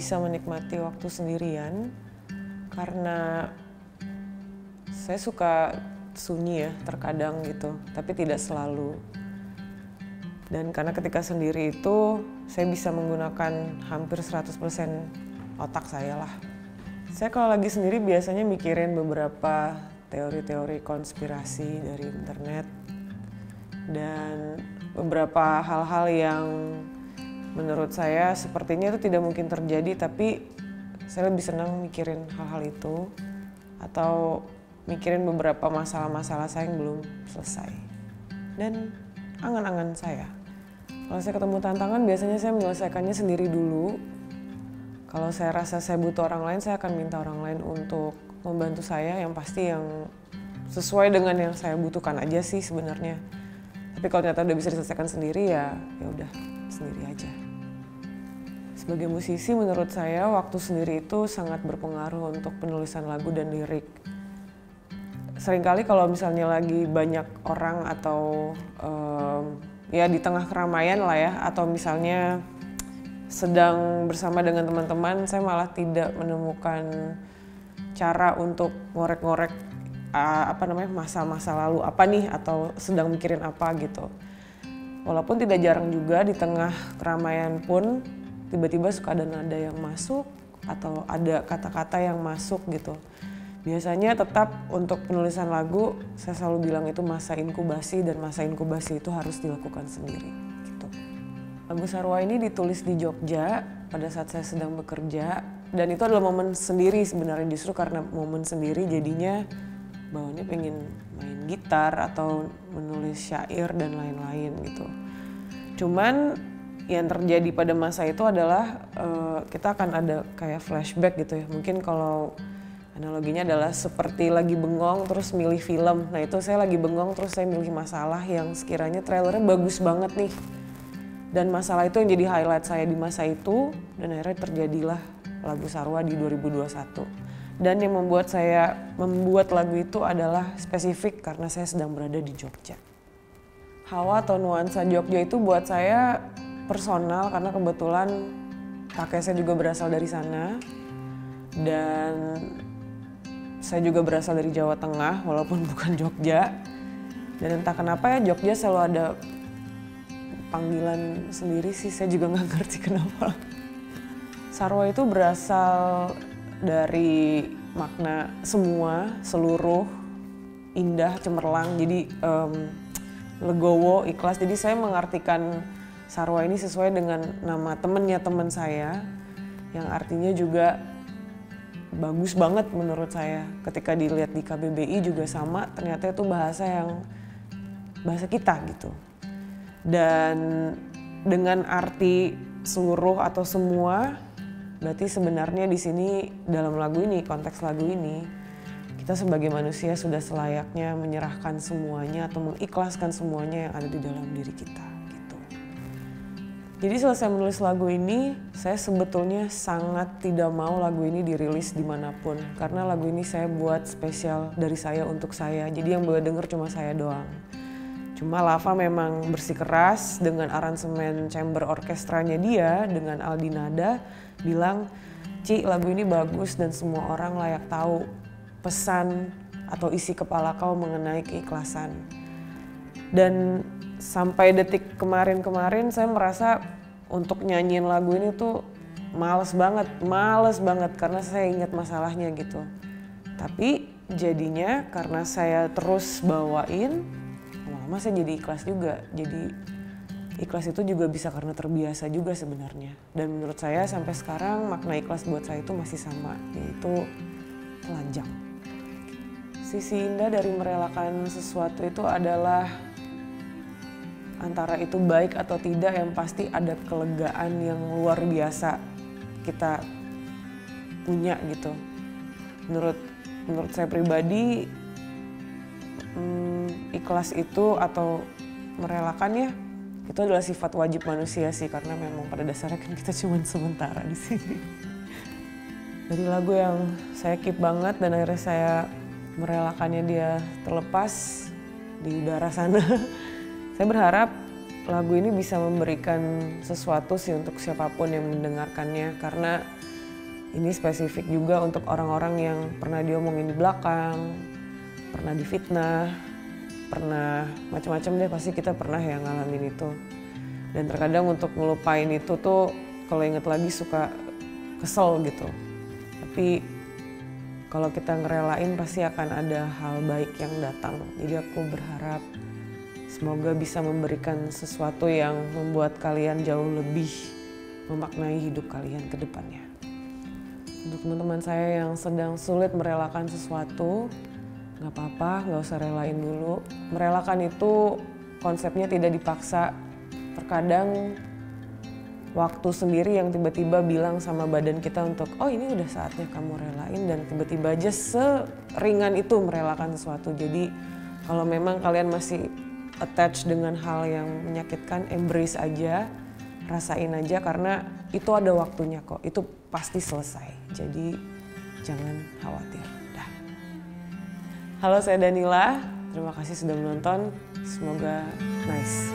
bisa menikmati waktu sendirian karena saya suka sunyi ya terkadang gitu, tapi tidak selalu. Dan karena ketika sendiri itu saya bisa menggunakan hampir 100% otak saya lah. Saya kalau lagi sendiri biasanya mikirin beberapa teori-teori konspirasi dari internet dan beberapa hal-hal yang menurut saya sepertinya itu tidak mungkin terjadi, tapi saya lebih senang mikirin hal-hal itu atau mikirin beberapa masalah-masalah saya yang belum selesai. Dan angan-angan saya, kalau saya ketemu tantangan biasanya saya menyelesaikannya sendiri dulu. Kalau saya rasa saya butuh orang lain, saya akan minta orang lain untuk membantu saya, yang pasti yang sesuai dengan yang saya butuhkan aja sih sebenarnya. Tapi kalau ternyata udah bisa diselesaikan sendiri ya udah sendiri aja. Sebagai musisi menurut saya waktu sendiri itu sangat berpengaruh untuk penulisan lagu dan lirik. Seringkali kalau misalnya lagi banyak orang atau ya di tengah keramaian lah ya, atau misalnya sedang bersama dengan teman-teman, saya malah tidak menemukan cara untuk ngorek-ngorek masa-masa lalu apa nih atau sedang mikirin apa gitu. Walaupun tidak jarang juga di tengah keramaian pun tiba-tiba suka ada nada yang masuk atau ada kata-kata yang masuk gitu. Biasanya tetap untuk penulisan lagu saya selalu bilang itu masa inkubasi, dan masa inkubasi itu harus dilakukan sendiri gitu. Lagu Sarwa ini ditulis di Jogja pada saat saya sedang bekerja, dan itu adalah momen sendiri sebenarnya. Justru karena momen sendiri jadinya bawaannya pengen main gitar atau menulis syair dan lain-lain gitu. Cuman yang terjadi pada masa itu adalah kita akan ada kayak flashback gitu ya. Mungkin kalau analoginya adalah seperti lagi bengong terus milih film. Nah itu saya lagi bengong terus saya milih masalah yang sekiranya trailernya bagus banget nih. Dan masalah itu yang jadi highlight saya di masa itu, dan akhirnya terjadilah lagu Sarwa di 2021. Dan yang membuat saya membuat lagu itu adalah spesifik karena saya sedang berada di Jogja. Hawa atau nuansa Jogja itu buat saya personal karena kebetulan kakek saya juga berasal dari sana. Dan saya juga berasal dari Jawa Tengah walaupun bukan Jogja. Dan entah kenapa ya Jogja selalu ada panggilan sendiri sih, saya juga nggak ngerti kenapa. Sarwa itu berasal dari makna semua, seluruh, indah, cemerlang, jadi legowo, ikhlas. Jadi saya mengartikan Sarwa ini sesuai dengan nama temennya teman saya, yang artinya juga bagus banget menurut saya. Ketika dilihat di KBBI juga sama, ternyata itu bahasa kita gitu. Dan dengan arti seluruh atau semua, berarti sebenarnya di sini dalam lagu ini, konteks lagu ini, kita sebagai manusia sudah selayaknya menyerahkan semuanya atau mengikhlaskan semuanya yang ada di dalam diri kita. Jadi selesai menulis lagu ini, saya sebetulnya sangat tidak mau lagu ini dirilis dimanapun. Karena lagu ini saya buat spesial dari saya untuk saya, jadi yang boleh denger cuma saya doang. Cuma Lava memang bersikeras dengan aransemen chamber orkestranya dia, dengan Aldi Nada, bilang, "Ci, lagu ini bagus dan semua orang layak tahu pesan atau isi kepala kau mengenai keikhlasan." Dan sampai detik kemarin saya merasa untuk nyanyiin lagu ini tuh males banget karena saya ingat masalahnya gitu. Tapi jadinya karena saya terus bawain, lama-lama saya jadi ikhlas juga. Jadi ikhlas itu juga bisa karena terbiasa juga sebenarnya. Dan menurut saya sampai sekarang makna ikhlas buat saya itu masih sama, yaitu telanjang. Sisi indah dari merelakan sesuatu itu adalah antara itu baik atau tidak, yang pasti ada kelegaan yang luar biasa kita punya gitu. Menurut saya pribadi, ikhlas itu atau merelakannya itu adalah sifat wajib manusia sih, karena memang pada dasarnya kan kita cuma sementara di sini. Dari lagu yang saya keep banget dan akhirnya saya merelakannya dia terlepas di udara sana. Saya berharap lagu ini bisa memberikan sesuatu sih untuk siapapun yang mendengarkannya, karena Ini spesifik juga untuk orang-orang yang pernah diomongin di belakang, pernah difitnah, pernah macam-macam deh, pasti kita pernah ya ngalamin itu. Dan terkadang untuk ngelupain itu tuh kalau inget lagi suka kesel gitu. Tapi kalau kita ngerelain pasti akan ada hal baik yang datang. Jadi aku berharap semoga bisa memberikan sesuatu yang membuat kalian jauh lebih memaknai hidup kalian ke depannya. Untuk teman-teman saya yang sedang sulit merelakan sesuatu, gak apa-apa, gak usah relain dulu. Merelakan itu konsepnya tidak dipaksa. Terkadang waktu sendiri yang tiba-tiba bilang sama badan kita untuk, oh ini udah saatnya kamu relain, dan tiba-tiba aja seringan itu merelakan sesuatu. Jadi kalau memang kalian masih attached dengan hal yang menyakitkan, embrace aja, rasain aja, karena itu ada waktunya kok, itu pasti selesai. Jadi jangan khawatir. Dah. Halo, saya Danila, terima kasih sudah menonton, semoga nice.